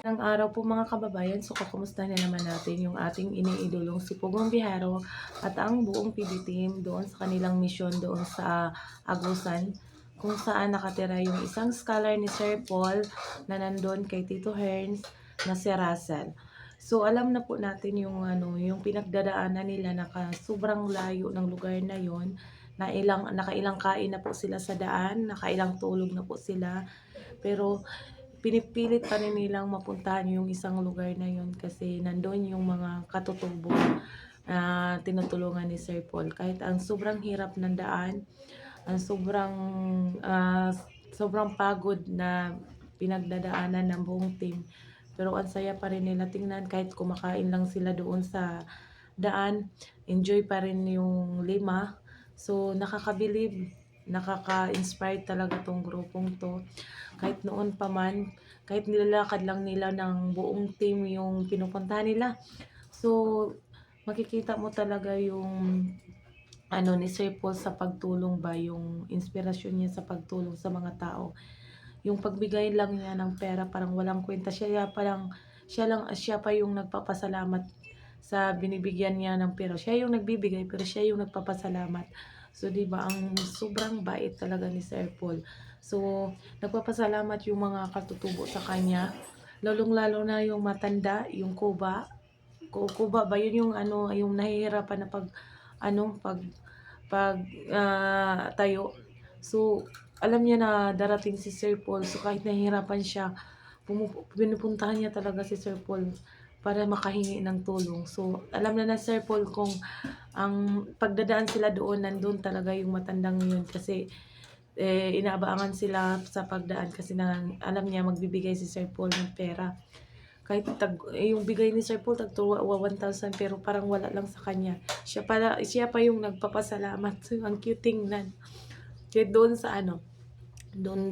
Ang araw po mga kababayan, so kakumustahin na naman natin yung ating iniidolong si Pugong Biharo at ang buong PB team doon sa kanilang misyon doon sa Agusan, kung saan nakatira yung isang scholar ni Sir Paul na nandun kay Tito Herns na si Russell. So alam na po natin yung yung pinagdadaanan nila, sobrang layo ng lugar na yon, na nakailang kain na po sila sa daan, nakailang tulog na po sila, pero pinipilit pa rin nilang mapuntahan yung isang lugar na yun kasi nandun yung mga katutubo na tinutulungan ni Sir Paul. Kahit ang sobrang hirap ng daan, ang ah, sobrang pagod na pinagdadaanan ng buong team. Pero ang saya pa rin nila tingnan kahit kumakain lang sila doon sa daan, enjoy pa rin yung lima. So nakakabilib, nakaka-inspire talaga tong grupong to. Kahit noon pa man, kahit nilalakad lang nila ng buong team yung pinupuntahan nila. So makikita mo talaga yung ni Sir Paul sa pagtulong ba, yung inspirasyon niya sa pagtulong sa mga tao. Yung pagbigay lang niya ng pera parang walang kwenta, siya pa yung nagpapasalamat sa binibigyan niya ng pera. Siya yung nagbibigay pero siya yung nagpapasalamat. So 'di ba ang sobrang bait talaga ni Sir Paul. So nagpapasalamat yung mga katutubo sa kanya. Lalong-lalo na yung matanda, yung kuba. Kuba ba yun, yung yung nahihirapan na pag pag tayo. So alam niya na darating si Sir Paul. So kahit nahihirapan siya, pinupuntahan niya talaga si Sir Paul para makahingi ng tulong. So alam na Sir Paul kung ang pagdadaan sila doon, nandun talaga yung matandang yun kasi inaabangan sila sa pagdaan kasi alam niya magbibigay si Sir Paul ng pera. Kahit yung bigay ni Sir Paul tag 1,000 pero parang wala lang sa kanya. Siya pa yung nagpapasalamat. So, ang cute tingnan. Kaya doon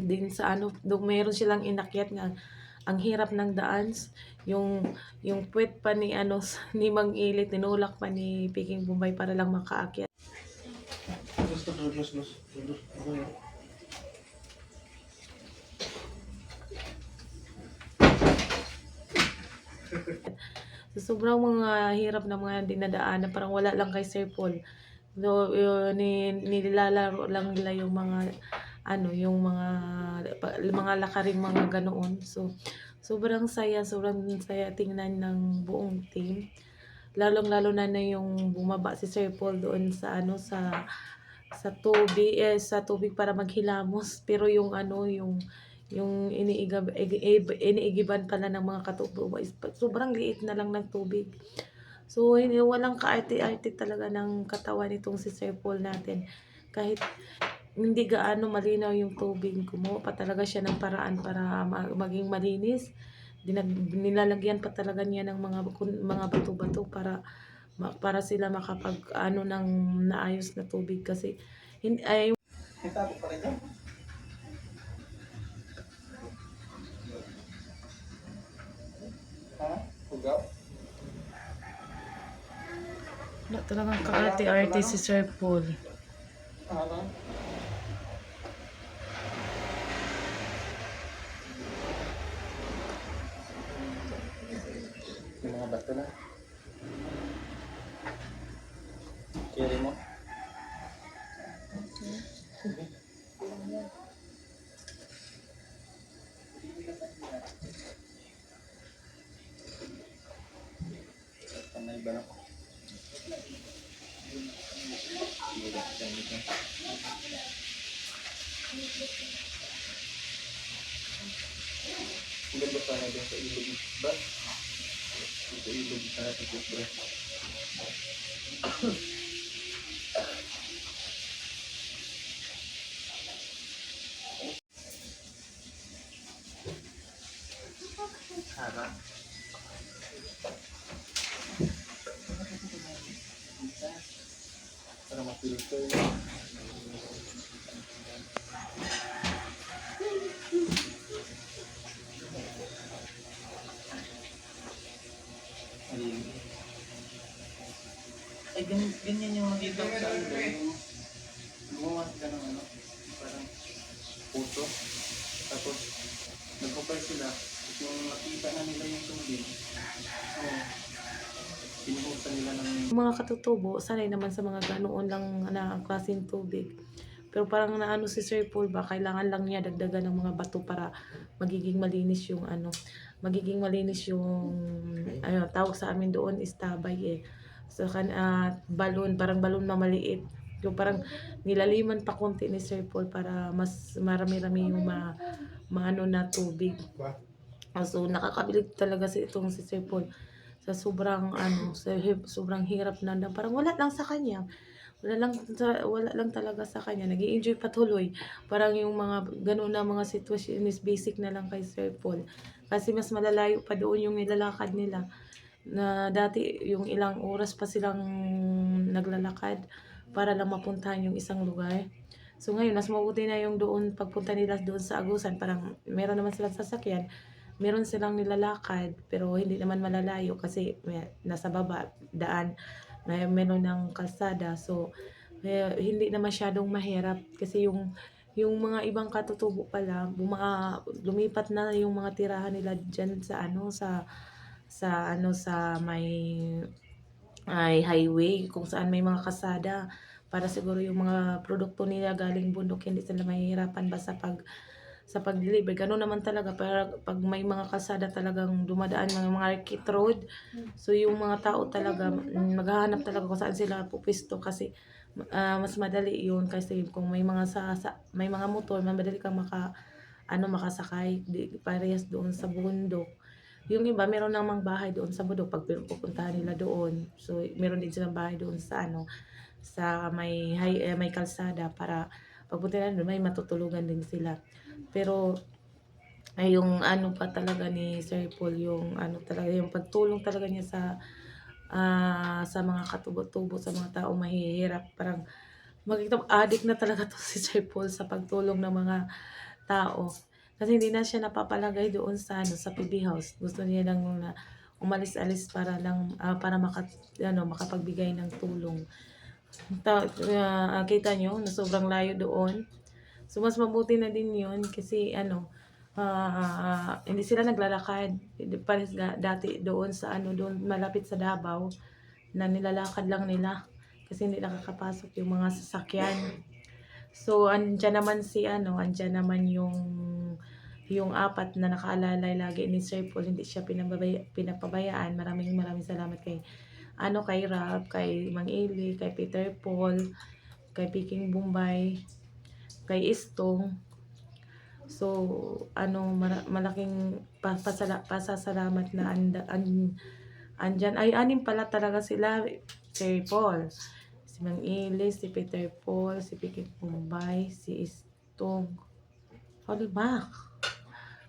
din sa doon meron silang inakyat nga ang hirap ng daan, yung puwet pa ni ni Mang Ilit, tinulak pa ni Peking Bombay para lang makaakyat. So, sobrang mga hirap na mga dinadaanan, parang wala lang kay Sir Paul. So, nilalaro lang nila yung mga yung mga lakaring mga ganoon. So, sobrang saya tingnan ng buong team. Lalong-lalo na yung bumaba si Sir Paul doon sa sa tubig para maghilamos, pero yung iniigiban pala ng mga katutubo is sobrang liit na lang ng tubig. So hindi, walang kaarte-arte talaga ng katawan nitong si Sir Paul natin. Kahit hindi gaano malinaw yung tubig, gumawa pa talaga siya ng paraan para maging malinis. Nilalagyan pa talaga niya ng mga bato-bato para sila makapag ng naayos na tubig kasi ay wala talagang kaarte-arte si Sir Paul. Yung mga bato na. Kiri mo. Panay ba na? Ilan ba sana din sa ilog ba? Sa ilog sana sa ba? Harap. Para mapilter. Ay, ganyan yung nakita ko sa yung gumawa sila ng parang puto. Tapos nag-compare sila. Yung nakita na nila Yung mga katutubo, sanay naman sa mga ganoon lang na klaseng tubig. Pero parang naano si Sir Paul ba, kailangan lang niya dagdagan ng mga bato para magiging malinis yung ano, magiging malinis yung ano, tawag sa amin doon is tabay eh. So balon, parang balon na maliit. Yung parang nilaliman pa konti ni Sir Paul para mas marami-rami yung maano na tubig. So nakakabilib talaga itong si Sir Paul sa sobrang ano, sobrang hirap na parang wala lang sa kanya. Wala lang talaga sa kanya, nag-e-enjoy patuloy. Parang yung mga gano'n na mga sitwasyon is basic na lang kay Sir Paul. Kasi mas malalayo pa doon yung nilalakad nila, na dati yung ilang oras pa silang naglalakad para lang mapuntahan yung isang lugar. So ngayon mas mabuti na yung doon pagpunta nila doon sa Agusan, parang meron naman silang sasakyan, meron silang nilalakad pero hindi naman malalayo kasi nasa baba daan, meron ng kalsada. So hindi na masyadong mahirap kasi yung mga ibang katutubo pala lumipat na yung mga tirahan nila diyan sa ano sa may highway kung saan may mga kasada para siguro yung mga produkto nila galing bundok hindi sila mahihirapan ba sa pag-deliver. Gano'n naman talaga para pag may mga kalsada talagang dumadaan mga market road. So yung mga tao talaga maghahanap talaga kung saan sila pupisto kasi mas madali yun kasi kung may mga may mga motor, madali kang makasakay parehas doon sa bundok. Yung iba meron namang bahay doon sa bundok pag pupuntahan nila doon. So meron din silang bahay doon sa sa may kalsada para pagpunta nila doon may matutulugan din sila. Pero ay yung ano pa talaga ni Sir Paul, yung ano talaga, yung pagtulong talaga niya sa mga katubo-tubo, sa mga taong mahihirap. Parang makikita mo, addict na talaga to si Sir Paul sa pagtulong ng mga tao. Kasi hindi na siya napapalagay doon sa PB House. Gusto niya lang na umalis-alis para lang makapagbigay ng tulong. Kita nyo na sobrang layo doon. So mas mabuti na din yun kasi hindi sila naglalakad. Pares dati doon sa doon malapit sa Davao na nilalakad lang nila kasi hindi nakakapasok yung mga sasakyan. So andyan naman yung apat na nakaalalay lagi ni Sir Paul, hindi siya pinapabayaan. Maraming salamat kay Rap, kay Mang Ili, kay Peter Paul, kay Piking Bombay, kay Istong. So malaking pasasalamat na andyan ay anim pala talaga sila. Sir Paul, si Mang Ili, si Peter Paul, si Piking Bombay, si Istong. Ano ba?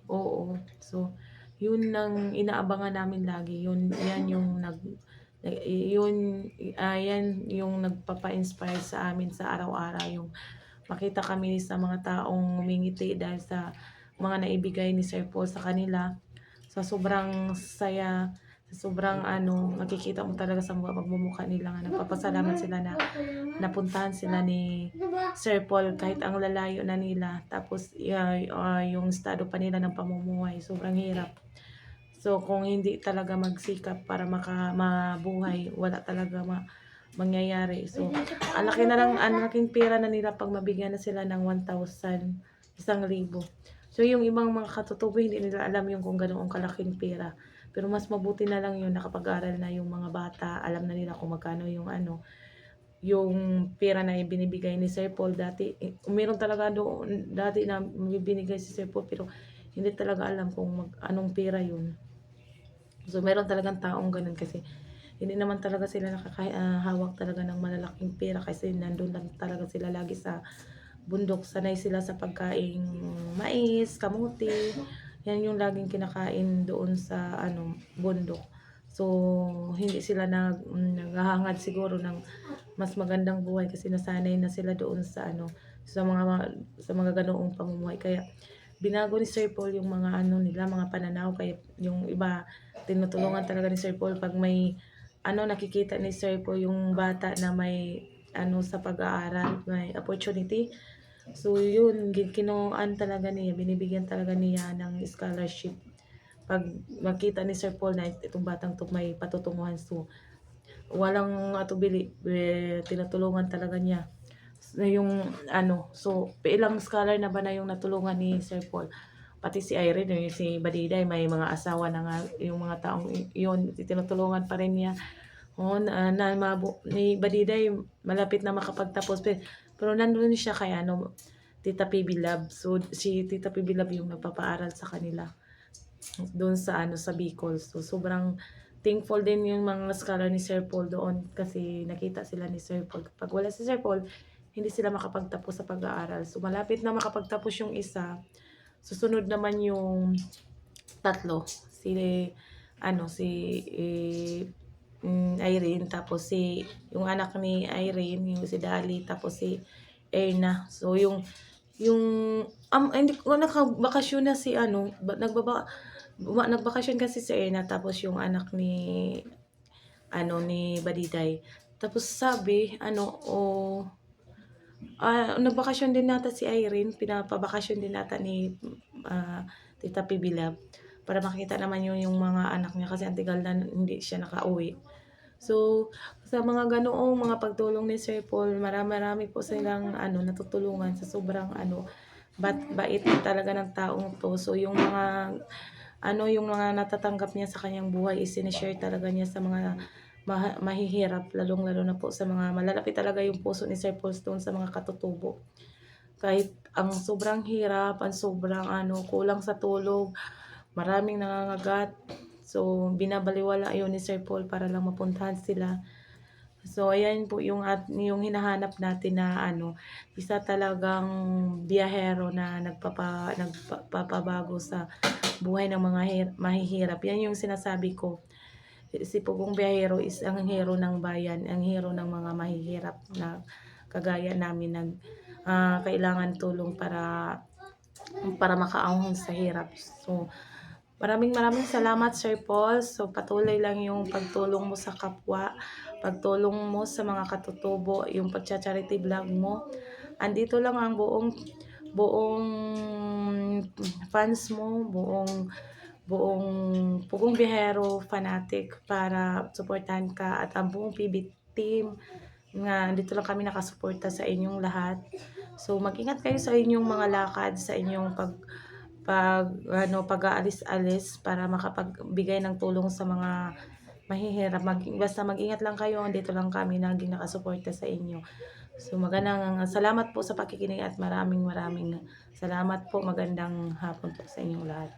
Oo. So, yun ang inaabangan namin lagi. Yan yung nagpapa-inspire sa amin sa araw-araw. Yung makita kami sa mga taong humingiti dahil sa mga naibigay ni Sir Paul sa kanila. Sa sobrang saya, sa sobrang makikita mo talaga sa pagmumukha nila nga nagpapasalamat sila na napuntahan sila ni Sir Paul kahit ang lalayo na nila. Tapos yung estado pa nila ng pamumuhay, sobrang hirap. So kung hindi talaga magsikap para mabuhay, wala talaga mangyayari. So ang laking pera na nila pag mabigyan na sila ng 1,000, 1,000. So yung ibang mga katutubo hindi nila alam yung kung ganoong kalaking pera. Pero mas mabuti na lang yun nakapag-aral na yung mga bata, alam na nila kung magkano yung pera na ibinibigay ni Sir Paul dati. Meron talaga doon dati na binigay si Sir Paul pero hindi talaga alam kung anong pera yun. So meron talagang taong ganun kasi hindi naman talaga sila nakakahawak talaga ng malalaking pera kasi nandun lang talaga sila lagi sa bundok. Sanay sila sa pagkaing mais, kamuti. Yan yung laging kinakain doon sa bundok. So hindi sila naghahangad siguro ng mas magandang buhay kasi nasanay na sila doon sa mga ganoong pamumuhay. Kaya binago ni Sir Paul yung mga mga pananaw. Kaya yung iba tinutulungan talaga ni Sir Paul pag may nakikita ni Sir Paul yung bata na may sa pag-aaral, may opportunity. So yun, talaga niya, binibigyan talaga niya ng scholarship pag makita ni Sir Paul na itong batang to may patutunguhan. So walang atubili, tinutulungan talaga niya. Na yung ano, so ilang scholar na ba na yung natulungan ni Sir Paul. Pati si Irene, si Badiday, may mga asawa na nga yung mga taong yun, tinutulungan pa rin niya. Oo, ni Badiday malapit na makapagtapos pero nandun siya kay ano, Tita PB Love. So si Tita PB Love yung nagpapaaral sa kanila doon sa ano sa Bicol. So sobrang thankful din yung mga scholar ni Sir Paul doon kasi nakita sila ni Sir Paul. Kapag wala si Sir Paul, hindi sila makapagtapos sa pag-aaral. So malapit na makapagtapos yung isa, susunod naman yung tatlo. Si Irene, tapos yung anak ni Irene, yung si Dali, tapos si Erna. So yung hindi ko nakabakasyon na si ano, nagbakasyon kasi si Erna, tapos yung anak ni Badiday. Tapos sabi, nagbakasyon din nata si Irene, pinapabakasyon din nata ni Tita Pibilab para makita naman yung mga anak niya kasi antigal na hindi siya nakauwi. So, sa mga ganoong mga pagtulong ni Sir Paul, marami po silang natutulungan sa sobrang bait talaga ng taong to. So, yung mga natatanggap niya sa kanyang buhay is sinishare talaga niya sa mga mahihirap, lalong-lalo na po sa mga malalapit talaga yung puso ni Sir Paul Stone sa mga katutubo. Kahit ang sobrang hirap, ang sobrang kulang sa tulog, maraming nangangagat. So, binabaliwala yun ni Sir Paul para lang mapuntahan sila. So, ayan po yung hinahanap natin na isa talagang biyahero na nagpapabago sa buhay ng mga mahihirap. Yan yung sinasabi ko. Si Pugong Biyahero is ang hero ng bayan, ang hero ng mga mahihirap na kagaya namin kailangan tulong para makaahon sa hirap. So, maraming salamat Sir Paul. So, patuloy lang yung pagtulong mo sa kapwa, pagtulong mo sa mga katutubo, yung pagcha-charity vlog mo. Andito lang ang buong fans mo, buong Pugong Biyahero fanatic para suportahan ka at ang buong PB team nga dito lang kami nakasuporta sa inyong lahat. So mag-ingat kayo sa inyong mga lakad, sa inyong pag-aalis-alis para makapagbigay ng tulong sa mga mahihirap. Basta mag-ingat lang kayo, dito lang kami naging nakasuporta sa inyo. So magandang salamat po sa pakikinig at maraming salamat po. Magandang hapon po sa inyong lahat.